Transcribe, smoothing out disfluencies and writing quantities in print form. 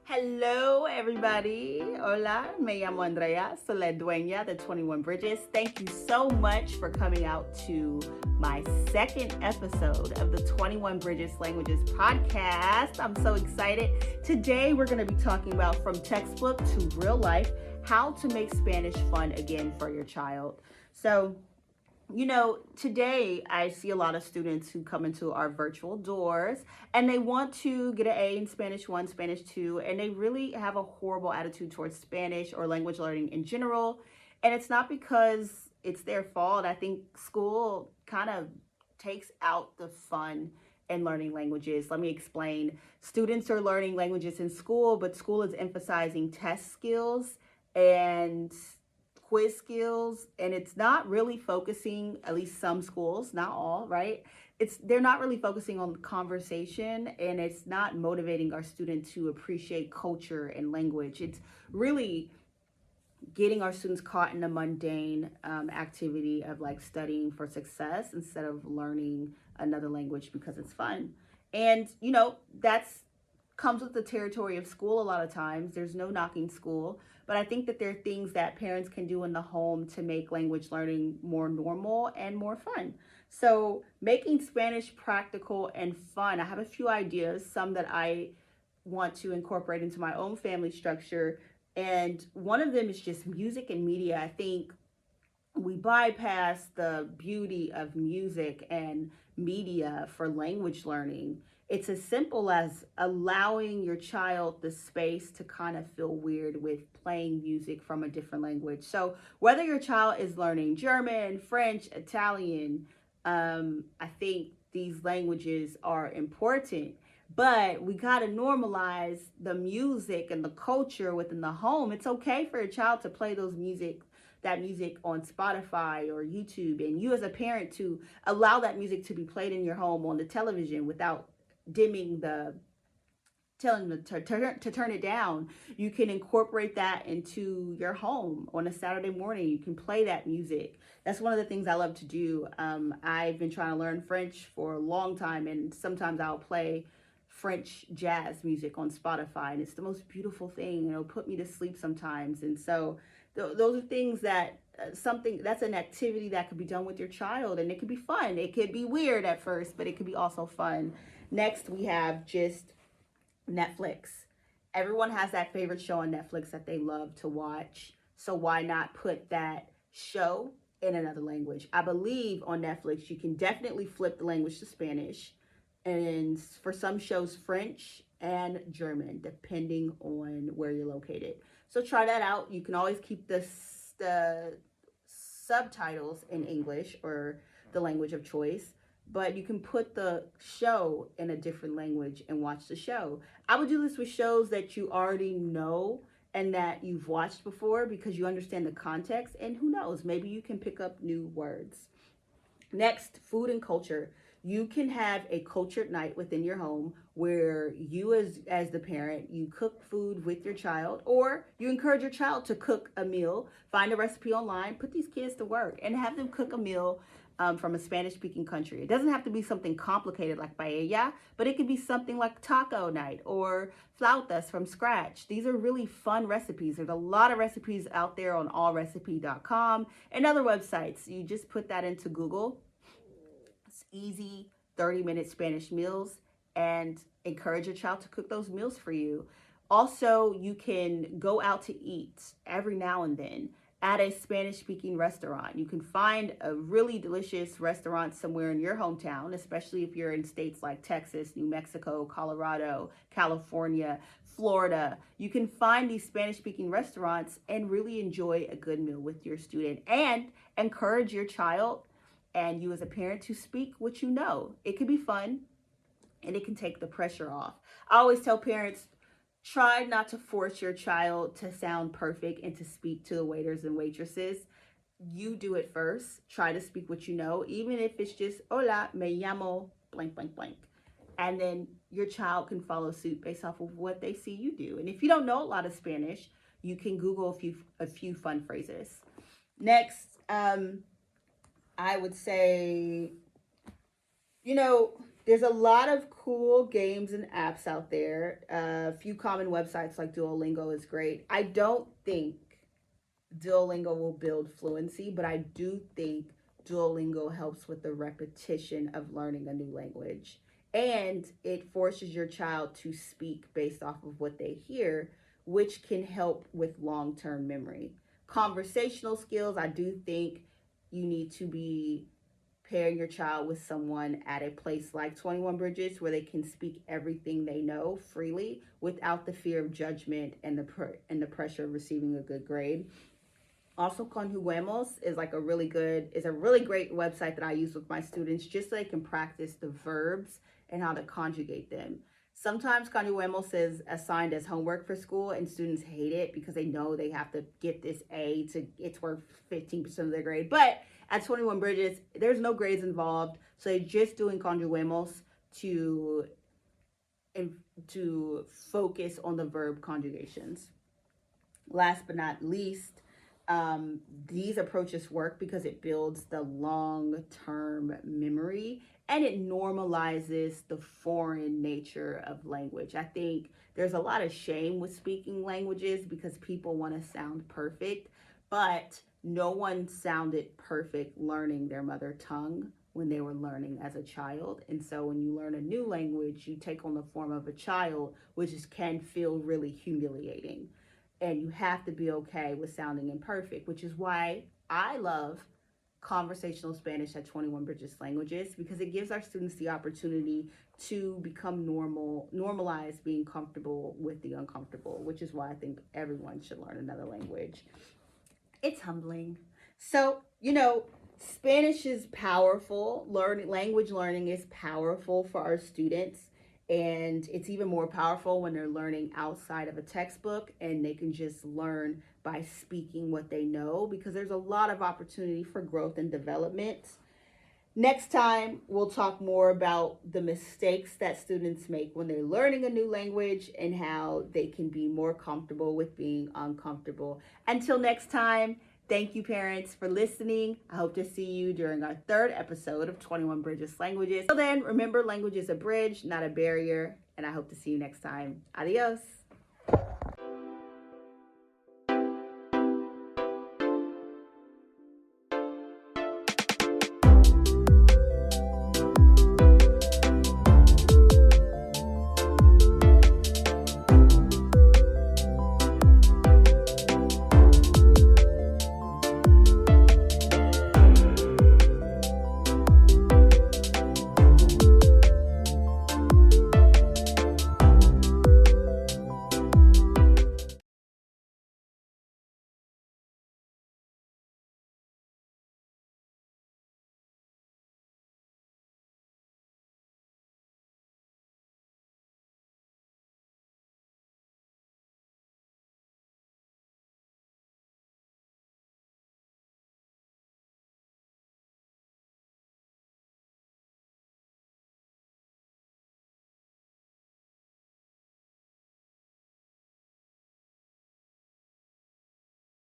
Hello, everybody. Hola, me llamo Andrea, soy la dueña de 21 Bridges. Thank you so much for coming out to my second episode of the 21 Bridges Languages podcast. I'm so excited. Today, we're going to be talking about from textbook to real life, how to make Spanish fun again for your child. So, today I see a lot of students who come into our virtual doors and they want to get an A in Spanish 1, Spanish 2, and they really have a horrible attitude towards Spanish or language learning in general. And it's not because it's their fault. I think school kind of takes out the fun in learning languages. Let me explain. Students are learning languages in school, but school is emphasizing test skills and quiz skills, and it's not really focusing, at least some schools, not all, right? They're not really focusing on conversation, and it's not motivating our students to appreciate culture and language. It's really getting our students caught in a mundane activity of like studying for success instead of learning another language because it's fun. And that's comes with the territory of school. A lot of times there's no knocking school, but I think that there are things that parents can do in the home to make language learning more normal and more fun. So making Spanish practical and fun, I have a few ideas, some that I want to incorporate into my own family structure, and one of them is just music and media. I think we bypass the beauty of music and media for language learning. It's as simple as allowing your child the space to kind of feel weird with playing music from a different language. So whether your child is learning German, French, Italian, I think these languages are important, but we got to normalize the music and the culture within the home. It's okay for a child to play that music on Spotify or YouTube, and you as a parent to allow that music to be played in your home on the television without dimming telling them to turn it down. You can incorporate that into your home on a Saturday morning. You can play that music. That's one of the things I love to do. I've been trying to learn French for a long time, and sometimes I'll play French jazz music on Spotify, and it's the most beautiful thing. It'll put me to sleep sometimes. And so those are things that something that's an activity that could be done with your child, and it could be fun. It could be weird at first, but it could be also fun. Next, we have just Netflix. Everyone has that favorite show on Netflix that they love to watch. So why not put that show in another language? I believe on Netflix you can definitely flip the language to Spanish, and for some shows French and German, depending on where you're located. So try that out. You can always keep the subtitles in English or the language of choice, but you can put the show in a different language and watch the show. I would do this with shows that you already know and that you've watched before because you understand the context, and who knows, maybe you can pick up new words. Next, food and culture. You can have a cultured night within your home where you as the parent, you cook food with your child, or you encourage your child to cook a meal. Find a recipe online, put these kids to work, and have them cook a meal from a Spanish-speaking country. It doesn't have to be something complicated like paella, but it could be something like taco night or flautas from scratch. These are really fun recipes. There's a lot of recipes out there on allrecipe.com and other websites. You just put that into Google. It's easy, 30-minute Spanish meals, and encourage your child to cook those meals for you. Also, you can go out to eat every now and then at a Spanish-speaking restaurant. You can find a really delicious restaurant somewhere in your hometown, especially if you're in states like Texas, New Mexico, Colorado, California, Florida. You can find these Spanish-speaking restaurants and really enjoy a good meal with your student and encourage your child and you as a parent to speak what you know. It can be fun and it can take the pressure off. I always tell parents, try not to force your child to sound perfect and to speak to the waiters and waitresses. You do it first. Try to speak what you know, even if it's just, hola, me llamo blank, blank, blank. And then your child can follow suit based off of what they see you do. And if you don't know a lot of Spanish, you can Google a few fun phrases. Next, I would say, There's a lot of cool games and apps out there. A few common websites like Duolingo is great. I don't think Duolingo will build fluency, but I do think Duolingo helps with the repetition of learning a new language. And it forces your child to speak based off of what they hear, which can help with long term memory. Conversational skills, I do think you need to be pairing your child with someone at a place like 21 Bridges where they can speak everything they know freely without the fear of judgment and the pressure of receiving a good grade. Also, Conjuguemos is like a really great website that I use with my students just so they can practice the verbs and how to conjugate them. Sometimes Conjuguemos is assigned as homework for school and students hate it because they know they have to get this A to it's worth 15% of their grade. But at 21 Bridges, there's no grades involved. So they're just doing Conjuguemos to focus on the verb conjugations. Last but not least, these approaches work because it builds the long-term memory and it normalizes the foreign nature of language. I think there's a lot of shame with speaking languages because people want to sound perfect, but no one sounded perfect learning their mother tongue when they were learning as a child. And so when you learn a new language, you take on the form of a child, which can feel really humiliating. And you have to be okay with sounding imperfect, which is why I love conversational Spanish at 21 Bridges Languages, because it gives our students the opportunity to become normalize being comfortable with the uncomfortable, which is why I think everyone should learn another language. It's humbling. So, Spanish is powerful. Language learning is powerful for our students. And it's even more powerful when they're learning outside of a textbook and they can just learn by speaking what they know, because there's a lot of opportunity for growth and development. Next time, we'll talk more about the mistakes that students make when they're learning a new language and how they can be more comfortable with being uncomfortable. Until next time, thank you, parents, for listening. I hope to see you during our third episode of 21 Bridges Languages. Till then, remember, language is a bridge, not a barrier, and I hope to see you next time. Adios.